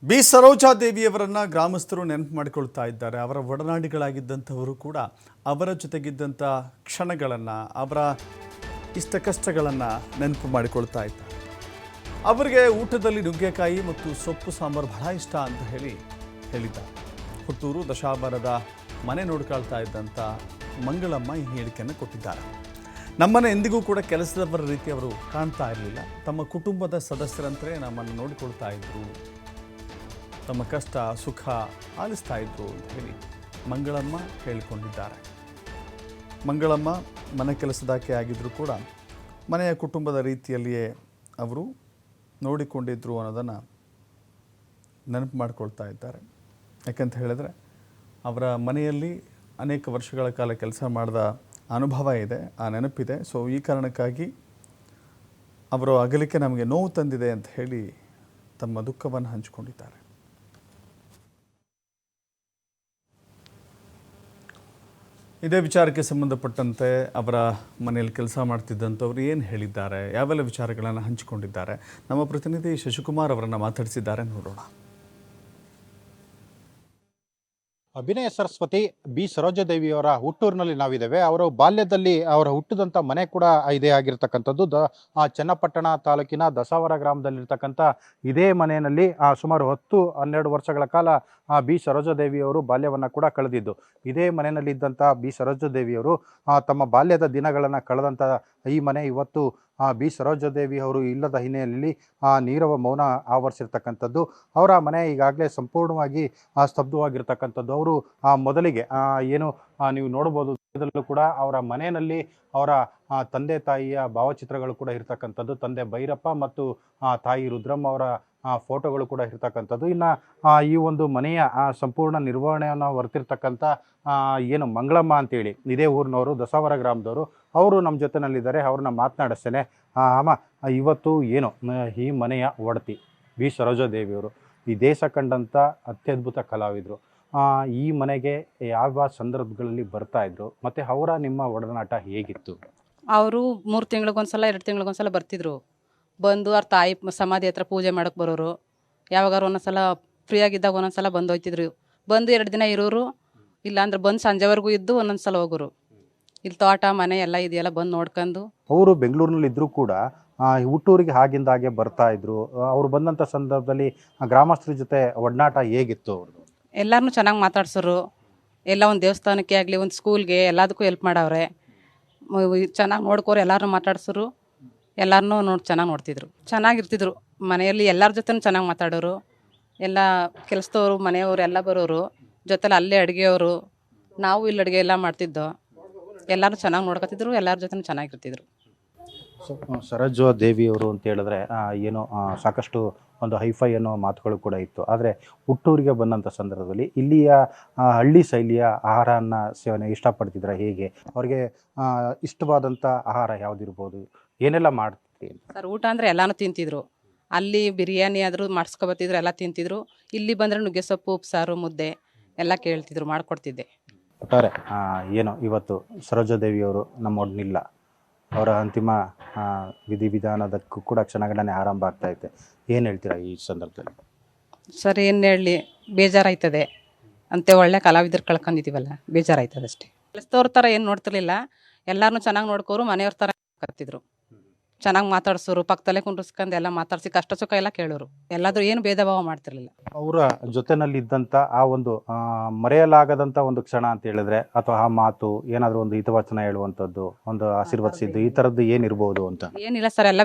B ಸರೋಜಾದೇವಿಯವರನ್ನು ಗ್ರಾಮಸ್ಥರು ನೆನಪು ಮಾಡಿಕೊಳ್ತಾ ಇದ್ದಾರೆ. ಅವರ ಒಡನಾಡಿಗಳಾಗಿದ್ದಂಥವರು ಕೂಡ ಅವರ ಜೊತೆಗಿದ್ದಂಥ ಕ್ಷಣಗಳನ್ನು, ಅವರ ಇಷ್ಟ ಕಷ್ಟಗಳನ್ನು ನೆನಪು ಮಾಡಿಕೊಳ್ತಾ ಇದ್ದಾರೆ. ಅವರಿಗೆ ಊಟದಲ್ಲಿ ನುಗ್ಗೆಕಾಯಿ ಮತ್ತು ಸೊಪ್ಪು ಸಾಂಬಾರು ಬಹಳ ಇಷ್ಟ ಅಂತ ಹೇಳಿದ್ದಾರೆ. ಹುಟ್ಟೂರು ದಶಾವರದ ಮನೆ ನೋಡ್ಕೊಳ್ತಾ ಇದ್ದಂಥ ಮಂಗಳಮ್ಮ ಈ ಹೇಳಿಕೆಯನ್ನು ಕೊಟ್ಟಿದ್ದಾರೆ. ನಮ್ಮನ್ನು ಎಂದಿಗೂ ಕೂಡ ಕೆಲಸದವರ ರೀತಿ ಅವರು ಕಾಣ್ತಾ ಇರಲಿಲ್ಲ. ತಮ್ಮ ಕುಟುಂಬದ ಸದಸ್ಯರಂತೆ ನಮ್ಮನ್ನು ನೋಡಿಕೊಳ್ತಾ ಇದ್ರು, ತಮ್ಮ ಕಷ್ಟ ಸುಖ ಆಲಿಸ್ತಾ ಇದ್ರು ಅಂತ ಹೇಳಿ ಮಂಗಳಮ್ಮ ಹೇಳಿಕೊಂಡಿದ್ದಾರೆ. ಮಂಗಳಮ್ಮ ಮನೆ ಕೆಲಸದಾಕೆ ಆಗಿದ್ದರೂ ಕೂಡ ಮನೆಯ ಕುಟುಂಬದ ರೀತಿಯಲ್ಲಿಯೇ ಅವರು ನೋಡಿಕೊಂಡಿದ್ರು ಅನ್ನೋದನ್ನು ನೆನಪು ಮಾಡಿಕೊಳ್ತಾ ಇದ್ದಾರೆ. ಯಾಕಂತ ಹೇಳಿದ್ರೆ ಅವರ ಮನೆಯಲ್ಲಿ ಅನೇಕ ವರ್ಷಗಳ ಕಾಲ ಕೆಲಸ ಮಾಡಿದ ಅನುಭವ ಇದೆ, ಆ ನೆನಪಿದೆ. ಸೊ ಈ ಕಾರಣಕ್ಕಾಗಿ ಅವರ ಅಗಲಿಕೆ ನಮಗೆ ನೋವು ತಂದಿದೆ ಅಂತ ಹೇಳಿ ತಮ್ಮ ದುಃಖವನ್ನು ಹಂಚಿಕೊಂಡಿದ್ದಾರೆ. ಇದೇ ವಿಚಾರಕ್ಕೆ ಸಂಬಂಧಪಟ್ಟಂತೆ ಅವರ ಮನೆಯಲ್ಲಿ ಕೆಲಸ ಮಾಡ್ತಿದ್ದಂಥವ್ರು ಏನು ಹೇಳಿದ್ದಾರೆ, ಯಾವೆಲ್ಲ ವಿಚಾರಗಳನ್ನು ಹಂಚಿಕೊಂಡಿದ್ದಾರೆ, ನಮ್ಮ ಪ್ರತಿನಿಧಿ ಶಶಿಕುಮಾರ್ ಅವರನ್ನು ಮಾತಾಡಿಸಿದ್ದಾರೆ, ನೋಡೋಣ. ಅಭಿನಯ ಸರಸ್ವತಿ ಬಿ ಸರೋಜಾದೇವಿಯವರ ಹುಟ್ಟೂರಿನಲ್ಲಿ ನಾವಿದ್ದೇವೆ. ಅವರು ಬಾಲ್ಯದಲ್ಲಿ ಅವರ ಹುಟ್ಟಿದಂಥ ಮನೆ ಕೂಡ ಇದೇ ಆಗಿರ್ತಕ್ಕಂಥದ್ದು. ಚನ್ನಪಟ್ಟಣ ತಾಲೂಕಿನ ದಸಾವರ ಗ್ರಾಮದಲ್ಲಿರ್ತಕ್ಕಂಥ ಇದೇ ಮನೆಯಲ್ಲಿ ಸುಮಾರು 10-12 ವರ್ಷಗಳ ಕಾಲ ಬಿ ಸರೋಜಾದೇವಿಯವರು ಬಾಲ್ಯವನ್ನು ಕೂಡ ಕಳೆದಿದ್ದು. ಇದೇ ಮನೆಯಲ್ಲಿದ್ದಂಥ ಬಿ ಸರೋಜಾದೇವಿಯವರು ತಮ್ಮ ಬಾಲ್ಯದ ದಿನಗಳನ್ನು ಕಳೆದಂಥ ಈ ಮನೆ ಇವತ್ತು ಬಿ ಸರೋಜಾದೇವಿ ಅವರು ಇಲ್ಲದ ಹಿನ್ನೆಲೆಯಲ್ಲಿ ನೀರವ ಮೌನ ಆವರಿಸಿರ್ತಕ್ಕಂಥದ್ದು. ಅವರ ಮನೆ ಈಗಾಗಲೇ ಸಂಪೂರ್ಣವಾಗಿ ಸ್ತಬ್ಧವಾಗಿರ್ತಕ್ಕಂಥದ್ದು. ಅವರು ಮೊದಲಿಗೆ ಏನು ನೀವು ನೋಡ್ಬೋದು, ಇದರಲ್ಲೂ ಕೂಡ ಅವರ ಮನೆಯಲ್ಲಿ ಅವರ ತಂದೆ ತಾಯಿಯ ಭಾವಚಿತ್ರಗಳು ಕೂಡ ಇರ್ತಕ್ಕಂಥದ್ದು. ತಂದೆ ಭೈರಪ್ಪ ಮತ್ತು ತಾಯಿ ರುದ್ರಮ್ಮ ಅವರ ಫೋಟೋಗಳು ಕೂಡ ಇರ್ತಕ್ಕಂಥದ್ದು. ಇನ್ನು ಈ ಒಂದು ಮನೆಯ ಸಂಪೂರ್ಣ ನಿರ್ವಹಣೆಯನ್ನು ಹೊರತಿರ್ತಕ್ಕಂಥ ಏನು ಮಂಗಳಮ್ಮ ಅಂತೇಳಿ ಇದೇ ಊರಿನವರು, ದಸಾವರ ಗ್ರಾಮದವರು, ಅವರು ನಮ್ಮ ಜೊತೆನಲ್ಲಿದ್ದಾರೆ. ಅವ್ರನ್ನ ಮಾತನಾಡಿಸ್ತೇನೆ. ಅಮ್ಮ, ಇವತ್ತು ಏನು ಈ ಮನೆಯ ಒಡತಿ ಬಿ ಸರೋಜಾದೇವಿಯವರು ಈ ದೇಶ ಕಂಡಂಥ ಅತ್ಯದ್ಭುತ ಕಲಾವಿದರು. ಈ ಮನೆಗೆ ಯಾವ ಸಂದರ್ಭಗಳಲ್ಲಿ ಬರ್ತಾ ಇದ್ರು, ಮತ್ತು ಅವರ ನಿಮ್ಮ ಒಡನಾಟ ಹೇಗಿತ್ತು? ಅವರು 3 ತಿಂಗಳಿಗೊಂದ್ಸಲ 2 ತಿಂಗಳಿಗೊಂದ್ಸಲ ಬರ್ತಿದ್ರು. ಬಂದು ಅವ್ರ ತಾಯಿ ಸಮಾಧಿ ಹತ್ರ ಪೂಜೆ ಮಾಡೋಕ್ಕೆ ಬರೋರು. ಯಾವಾಗಾರು ಒಂದೊಂದ್ಸಲ ಫ್ರೀಯಾಗಿದ್ದಾಗ ಒಂದೊಂದ್ಸಲ ಬಂದು ಹೋಯ್ತಿದ್ರು. ಬಂದು 2 ದಿನ ಇರೋರು, ಇಲ್ಲಾಂದ್ರೆ ಬಂದು ಸಂಜೆವರೆಗೂ ಇದ್ದು ಒಂದೊಂದ್ಸಲ ಹೋಗೋರು. ಇಲ್ಲಿ ತೋಟ ಮನೆ ಎಲ್ಲ ಇದೆಯಲ್ಲ ಬಂದು ನೋಡ್ಕೊಂಡು. ಅವರು ಬೆಂಗಳೂರಿನಲ್ಲಿ ಇದ್ದರೂ ಕೂಡ ಹುಟ್ಟೂರಿಗೆ ಆಗಿಂದಾಗೆ ಬರ್ತಾ ಇದ್ರು. ಅವರು ಬಂದಂಥ ಸಂದರ್ಭದಲ್ಲಿ ಗ್ರಾಮಸ್ಥರ ಜೊತೆ ಒಡನಾಟ ಹೇಗಿತ್ತು ಅವ್ರದ್ದು? ಎಲ್ಲರನ್ನೂ ಚೆನ್ನಾಗಿ ಮಾತಾಡ್ಸೋರು. ಎಲ್ಲ ಒಂದು ದೇವಸ್ಥಾನಕ್ಕೆ ಆಗಲಿ, ಒಂದು ಸ್ಕೂಲ್ಗೆ, ಎಲ್ಲದಕ್ಕೂ ಹೆಲ್ಪ್ ಮಾಡವ್ರೆ. ಚೆನ್ನಾಗಿ ನೋಡ್ಕೋರು, ಎಲ್ಲರನ್ನೂ ಮಾತಾಡ್ಸೋರು. ಎಲ್ಲರನ್ನೂ ಚೆನ್ನಾಗಿ ನೋಡ್ತಿದ್ರು, ಚೆನ್ನಾಗಿರ್ತಿದ್ರು. ಮನೆಯಲ್ಲಿ ಎಲ್ಲರ ಜೊತೆನೂ ಚೆನ್ನಾಗಿ ಮಾತಾಡೋರು. ಎಲ್ಲ ಕೆಲಸದವರು ಮನೆಯವರು ಎಲ್ಲ ಬರೋರು. ಜೊತೆಲಿ ಅಲ್ಲೇ ಅಡುಗೆಯವರು, ನಾವು ಇಲ್ಲಿ ಅಡುಗೆ ಎಲ್ಲ ಮಾಡ್ತಿದ್ದೋ. ಎಲ್ಲರೂ ಚೆನ್ನಾಗಿ ನೋಡ್ಕೊತಿದ್ರು, ಎಲ್ಲರ ಜೊತೆ ಚೆನ್ನಾಗಿರ್ತಿದ್ರು. ಸರೋಜಾದೇವಿಯವರು ಅಂತ ಹೇಳಿದ್ರೆ ಏನು ಸಾಕಷ್ಟು ಒಂದು ಹೈಫೈ ಅನ್ನೋ ಮಾತುಗಳು ಕೂಡ ಇತ್ತು. ಆದರೆ ಹುಟ್ಟೂರಿಗೆ ಬಂದಂಥ ಸಂದರ್ಭದಲ್ಲಿ ಇಲ್ಲಿಯ ಹಳ್ಳಿ ಶೈಲಿಯ ಆಹಾರನ ಸೇವನೆ ಇಷ್ಟಪಡ್ತಿದ್ರೆ ಹೇಗೆ? ಅವ್ರಿಗೆ ಇಷ್ಟವಾದಂಥ ಆಹಾರ ಯಾವುದಿರ್ಬೋದು, ಏನೆಲ್ಲ ಮಾಡ್ತಿದ್ರಿ? ಸರ್, ಊಟ ಅಂದರೆ ಎಲ್ಲನೂ ತಿಂತಿದ್ರು. ಅಲ್ಲಿ ಬಿರಿಯಾನಿ ಆದರೂ ಮಾಡಿಸ್ಕೊಬತ್ತಿದ್ರು, ಎಲ್ಲ ತಿಂತಿದ್ರು. ಇಲ್ಲಿ ಬಂದರೆ ನುಗ್ಗೆ ಸೊಪ್ಪು, ಉಪ್ಸಾರು, ಮುದ್ದೆ ಎಲ್ಲ ಕೇಳ್ತಿದ್ರು, ಮಾಡಿಕೊಡ್ತಿದ್ದೆ. ಒಟ್ಟಾರೆ ಏನು ಇವತ್ತು ಸರೋಜಾದೇವಿಯವರು ನಮ್ಮೊಡನಿಲ್ಲ, ಅವರ ಅಂತಿಮ ವಿಧಿವಿಧಾನದಕ್ಕೂ ಕೂಡ ಕ್ಷಣಗಣನೆ ಆರಂಭ ಆಗ್ತಾ ಐತೆ. ಏನು ಹೇಳ್ತೀರಾ ಈ ಸಂದರ್ಭದಲ್ಲಿ? ಸರ್, ಏನು ಹೇಳಲಿ, ಬೇಜಾರಾಯ್ತದೆ. ಅಂತೆ ಒಳ್ಳೆ ಕಲಾವಿದ್ರು ಕಳ್ಕೊಂಡಿದ್ದೀವಲ್ಲ, ಬೇಜಾರಾಯ್ತದೆ ಅಷ್ಟೇ. ಕೆಲಸದವ್ರ ಥರ ಏನು ನೋಡ್ತಿರ್ಲಿಲ್ಲ, ಎಲ್ಲರನ್ನೂ ಚೆನ್ನಾಗಿ ನೋಡ್ಕೋರು. ಮನೆಯವ್ರ ಥರ ಕತ್ತಿದ್ರು, ಚೆನ್ನಾಗಿ ಮಾತಾಡ್ಸೋರು. ಪಕ್ಕದಲ್ಲೇ ಕುಂಡ್ರಿಸ್ಕೊಂಡು ಎಲ್ಲ ಮಾತಾಡಿಸಿ ಕಷ್ಟ ಸುಖ ಎಲ್ಲ ಕೇಳೋರು. ಎಲ್ಲಾದರೂ ಏನು ಭೇದ ಭಾವ ಮಾಡ್ತಿರ್ಲಿಲ್ಲ. ಅವರ ಜೊತೆನಲ್ಲಿದ್ದಂಥ ಆ ಒಂದು ಮರೆಯಲಾಗದಂಥ ಒಂದು ಕ್ಷಣ ಅಂತ ಹೇಳಿದ್ರೆ, ಅಥವಾ ಆ ಮಾತು ಏನಾದರೂ ಒಂದು ಹಿತವಚನ ಹೇಳುವಂಥದ್ದು, ಒಂದು ಆಶೀರ್ವದಿಸಿದ್ದು, ಈ ಥರದ್ದು ಏನಿರ್ಬೋದು ಅಂತ? ಏನಿಲ್ಲ ಸರ್, ಎಲ್ಲ